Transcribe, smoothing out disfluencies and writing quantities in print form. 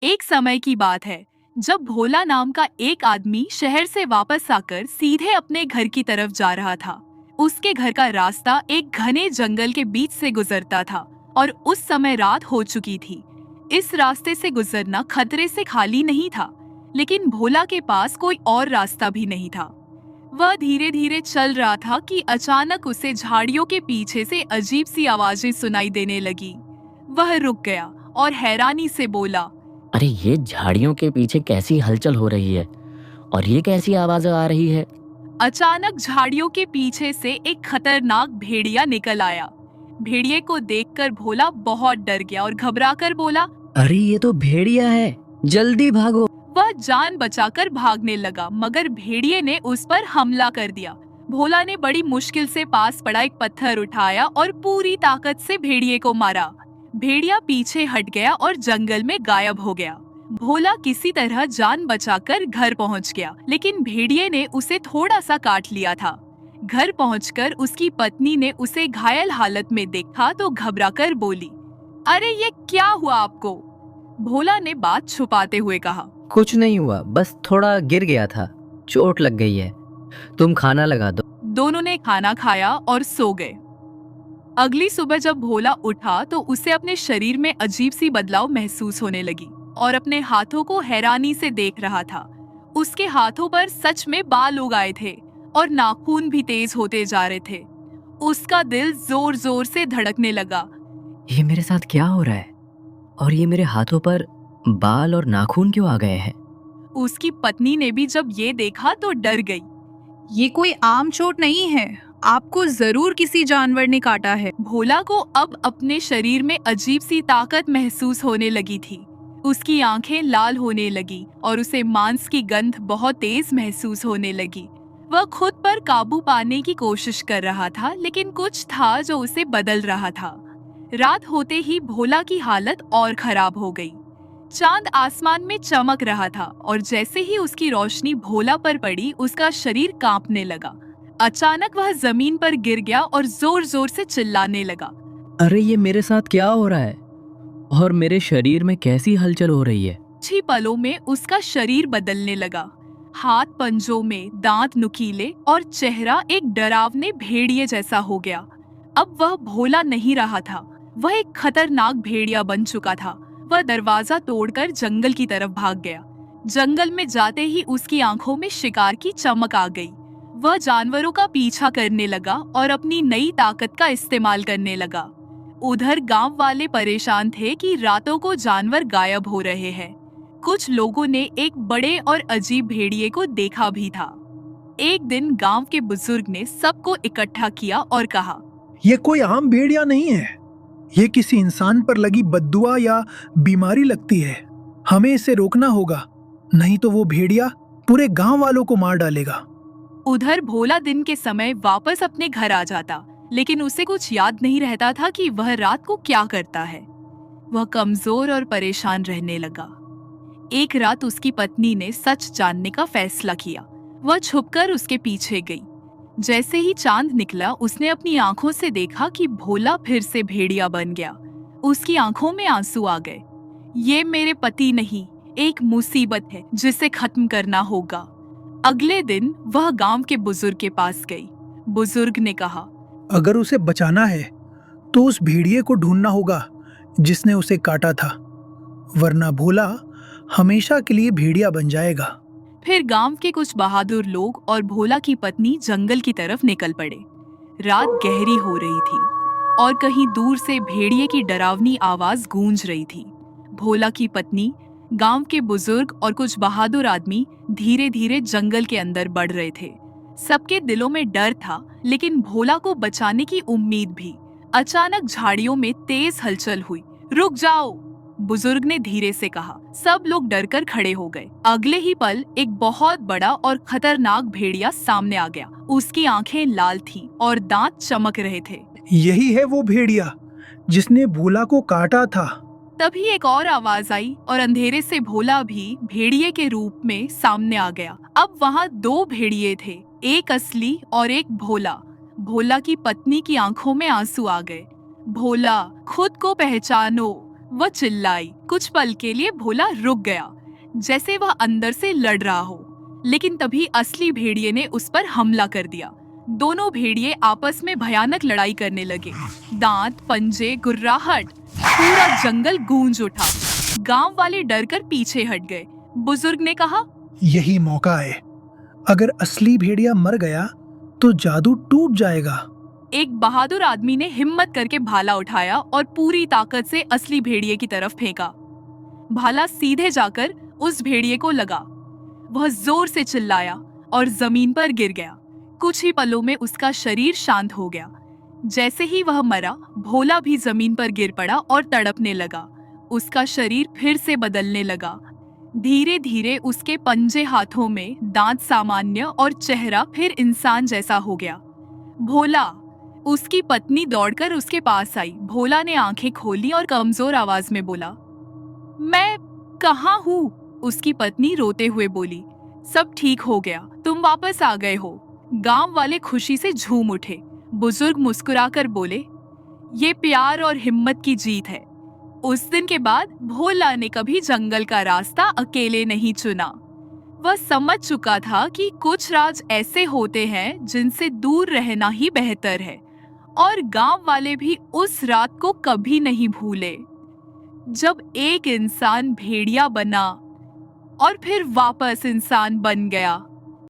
एक समय की बात है जब भोला नाम का एक आदमी शहर से वापस आकर सीधे अपने घर की तरफ जा रहा था। उसके घर का रास्ता एक घने जंगल के बीच से गुजरता था और उस समय रात हो चुकी थी। इस रास्ते से गुजरना खतरे से खाली नहीं था, लेकिन भोला के पास कोई और रास्ता भी नहीं था। वह धीरे धीरे चल रहा था कि अचानक उसे झाड़ियों के पीछे से अजीब सी आवाजें सुनाई देने लगी। वह रुक गया और हैरानी से बोला, अरे ये झाड़ियों के पीछे कैसी हलचल हो रही है और ये कैसी आवाज आ रही है। अचानक झाड़ियों के पीछे से एक खतरनाक भेड़िया निकल आया। भेड़िए को देखकर भोला बहुत डर गया और घबराकर बोला, अरे ये तो भेड़िया है, जल्दी भागो। वह जान बचाकर भागने लगा, मगर भेड़िए ने उस पर हमला कर दिया। भोला ने बड़ी मुश्किल से पास पड़ा एक पत्थर उठाया और पूरी ताकत से भेड़िए को मारा। भेड़िया पीछे हट गया और जंगल में गायब हो गया। भोला किसी तरह जान बचाकर घर पहुंच गया, लेकिन भेड़िए ने उसे थोड़ा सा काट लिया था। घर पहुंचकर उसकी पत्नी ने उसे घायल हालत में देखा तो घबराकर बोली, अरे ये क्या हुआ आपको? भोला ने बात छुपाते हुए कहा, कुछ नहीं हुआ, बस थोड़ा गिर गया था, चोट लग गई है। तुम खाना लगा दो। दोनों ने खाना खाया और सो गए। अगली सुबह जब भोला उठा तो उसे अपने शरीर में अजीब सी बदलाव महसूस होने लगी और अपने हाथों को हैरानी से देख रहा था। उसके हाथों पर सच में बाल उग आए थे और नाखून भी तेज होते जा रहे थे। उसका दिल जोर जोर से धड़कने लगा। ये मेरे साथ क्या हो रहा है? और ये मेरे हाथों पर बाल और नाखून क्यों आ गए हैं? उसकी पत्नी ने भी जब ये देखा तो डर गई। ये कोई आम चोट नहीं है, आपको जरूर किसी जानवर ने काटा है। भोला को अब अपने शरीर में अजीब सी ताकत महसूस होने लगी थी। उसकी आंखें लाल होने लगी और उसे मांस की गंध बहुत तेज महसूस होने लगी। वह खुद पर काबू पाने की कोशिश कर रहा था, लेकिन कुछ था जो उसे बदल रहा था। रात होते ही भोला की हालत और खराब हो गई। चांद आसमान में चमक रहा था और जैसे ही उसकी रोशनी भोला पर पड़ी, उसका शरीर कांपने लगा। अचानक वह जमीन पर गिर गया और जोर जोर से चिल्लाने लगा। अरे ये मेरे साथ क्या हो रहा है? और मेरे शरीर में कैसी हलचल हो रही है? कुछ ही पलों में उसका शरीर बदलने लगा। हाथ पंजों में दांत नुकीले और चेहरा एक डरावने भेड़िए जैसा हो गया। अब वह भोला नहीं रहा था, वह एक खतरनाक भेड़िया बन चुका था। वह दरवाजा तोड़कर जंगल की तरफ भाग गया। जंगल में जाते ही उसकी आंखों में शिकार की चमक आ गई। वह जानवरों का पीछा करने लगा और अपनी नई ताकत का इस्तेमाल करने लगा। उधर गांव वाले परेशान थे कि रातों को जानवर गायब हो रहे हैं। कुछ लोगों ने एक बड़े और अजीब भेड़िए को देखा भी था। एक दिन गांव के बुजुर्ग ने सबको इकट्ठा किया और कहा, ये कोई आम भेड़िया नहीं है, ये किसी इंसान पर लगी बद्दुआ या बीमारी लगती है। हमें इसे रोकना होगा, नहीं तो वो भेड़िया पूरे गांव वालों को मार डालेगा। उधर भोला दिन के समय वापस अपने घर आ जाता, लेकिन उसे कुछ याद नहीं रहता था कि वह रात को क्या करता है। वह कमजोर और परेशान रहने लगा। एक रात उसकी पत्नी ने सच जानने का फैसला किया। वह छुपकर उसके पीछे गई। जैसे ही चांद निकला, उसने अपनी आंखों से देखा कि भोला फिर से भेड़िया बन गया। उसकी आंखों में आंसू आ गए। ये मेरे पति नहीं, एक मुसीबत है जिसे खत्म करना होगा। अगले दिन वह गांव के बुजुर्ग के पास गई। बुजुर्ग ने कहा, अगर उसे बचाना है तो उस भेड़िए को ढूंढना होगा जिसने उसे काटा था, वरना भोला हमेशा के लिए भेड़िया बन जाएगा। फिर गांव के कुछ बहादुर लोग और भोला की पत्नी जंगल की तरफ निकल पड़े। रात गहरी हो रही थी और कहीं दूर से भेड़िए की डरावनी आवाज गूंज रही थी। भोला की पत्नी, गांव के बुजुर्ग और कुछ बहादुर आदमी धीरे धीरे जंगल के अंदर बढ़ रहे थे। सबके दिलों में डर था, लेकिन भोला को बचाने की उम्मीद भी। अचानक झाड़ियों में तेज हलचल हुई। रुक जाओ, बुजुर्ग ने धीरे से कहा। सब लोग डरकर खड़े हो गए। अगले ही पल एक बहुत बड़ा और खतरनाक भेड़िया सामने आ गया। उसकी आंखें लाल थीं और दांत चमक रहे थे। यही है वो भेड़िया जिसने भोला को काटा था। तभी एक और आवाज आई और अंधेरे से भोला भी भेड़िए के रूप में सामने आ गया। अब वहाँ दो भेड़िए थे, एक असली और एक भोला। भोला की पत्नी की आंखों में आंसू आ गए। भोला, खुद को पहचानो, वह चिल्लाई। कुछ पल के लिए भोला रुक गया, जैसे वह अंदर से लड़ रहा हो। लेकिन तभी असली भेड़िए ने उस पर हमला कर दिया। दोनों भेड़िए आपस में भयानक लड़ाई करने लगे। दांत, पंजे, गुर्राहट, पूरा जंगल गूंज उठा। गांव वाले डर कर पीछे हट गए। बुजुर्ग ने कहा, यही मौका है। अगर असली भेड़िया मर गया तो जादू टूट जाएगा। एक बहादुर आदमी ने हिम्मत करके भाला उठाया और पूरी ताकत से असली भेड़िए की तरफ फेंका। भाला सीधे जाकर उस भेड़िए को लगा। वह जोर से चिल्लाया और जमीन पर गिर गया। कुछ ही पलों में उसका शरीर शांत हो गया। जैसे ही वह मरा, भोला भी जमीन पर गिर पड़ा और तड़पने लगा। उसका शरीर फिर से बदलने लगा। धीरे धीरे उसके पंजे हाथों में, दांत सामान्य और चेहरा फिर इंसान जैसा हो गया। भोला, उसकी पत्नी दौड़कर उसके पास आई। भोला ने आंखें खोली और कमजोर आवाज में बोला, मैं कहाँ हूँ? उसकी पत्नी रोते हुए बोली, सब ठीक हो गया, तुम वापस आ गए हो। गांव वाले खुशी से झूम उठे। बुजुर्ग मुस्कुराकर बोले, ये प्यार और हिम्मत की जीत है। उस दिन के बाद भोला ने कभी जंगल का रास्ता अकेले नहीं चुना। वह समझ चुका था कि कुछ राज ऐसे होते हैं जिनसे दूर रहना ही बेहतर है, और गांव वाले भी उस रात को कभी नहीं भूले जब एक इंसान भेड़िया बना और फिर वापस इंसान बन गया।